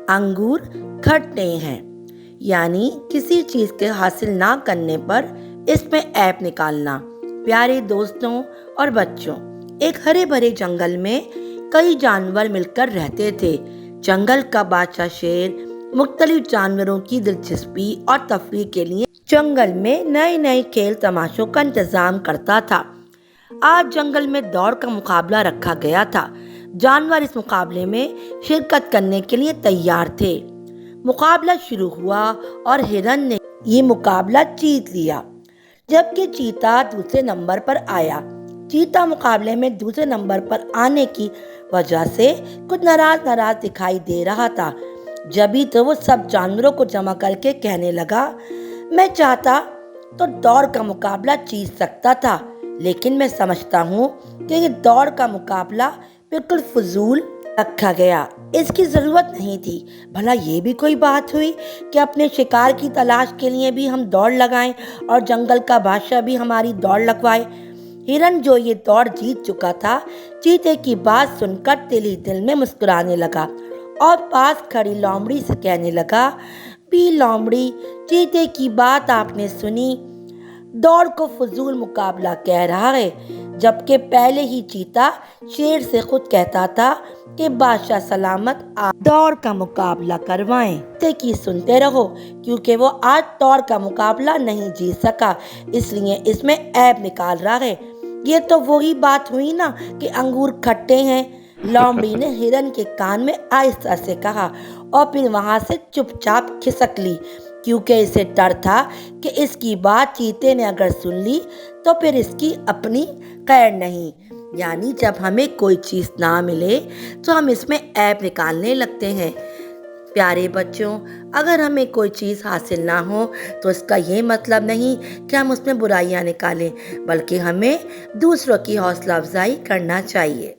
अंगूर खट्टे हैं, यानी किसी चीज के हासिल ना करने पर इसमें ऐब निकालना। प्यारे दोस्तों और बच्चों, एक हरे भरे जंगल में कई जानवर मिलकर रहते थे। जंगल का बादशाह शेर मुख्तलिफ जानवरों की दिलचस्पी और तफरीह के लिए जंगल में नए नए खेल तमाशों का इंतजाम करता था। आज जंगल में दौड़ का मुकाबला रखा गया था। जानवर इस मुकाबले में शिरकत करने के लिए तैयार थे। मुकाबला शुरू हुआ और हिरन ने ये मुकाबला जीत लिया, जबकि चीता दूसरे नंबर पर आया। चीता मुकाबले में दूसरे नंबर पर आने की वजह से कुछ नाराज दिखाई दे रहा था। जभी तो वो सब जानवरों को जमा करके कहने लगा, मैं चाहता तो दौड़ का मुकाबला जीत सकता था, लेकिन मैं समझता हूँ कि ये दौड़ का मुकाबला बिल्कुल फजूल रखा गया। इसकी ज़रूरत नहीं थी। भला ये भी कोई बात हुई कि अपने शिकार की तलाश के लिए भी हम दौड़ लगाएं और जंगल का बादशाह भी हमारी दौड़ लगवाए। हिरन, जो ये दौड़ जीत चुका था, चीते की बात सुनकर दिल ही दिल में मुस्कुराने लगा और पास खड़ी लोमड़ी से कहने लगा, बी लोमड़ी, चीते की बात आपने सुनी। दौड़ को फजूल मुकाबला कह रहा है, जबकि पहले ही चीता शेर से खुद कहता था कि बादशाह सलामत आप दौड़ का मुकाबला करवाएं। चीते की सुनते रहो, क्योंकि वो आज दौड़ का मुकाबला नहीं जीत सका, इसलिए इसमें ऐब निकाल रहा है। ये तो वही बात हुई ना कि अंगूर खट्टे हैं, लोमड़ी ने हिरन के कान में आहिस्ता से कहा और फिर वहां से चुपचाप खिसक ली, क्योंकि इसे डर था कि इसकी बात चीते ने अगर सुन ली तो फिर इसकी अपनी खैर नहीं। यानी जब हमें कोई चीज़ ना मिले तो हम इसमें ऐब निकालने लगते हैं। प्यारे बच्चों, अगर हमें कोई चीज़ हासिल ना हो तो इसका ये मतलब नहीं कि हम उसमें बुराइयां निकालें, बल्कि हमें दूसरों की हौसला अफजाई करना चाहिए।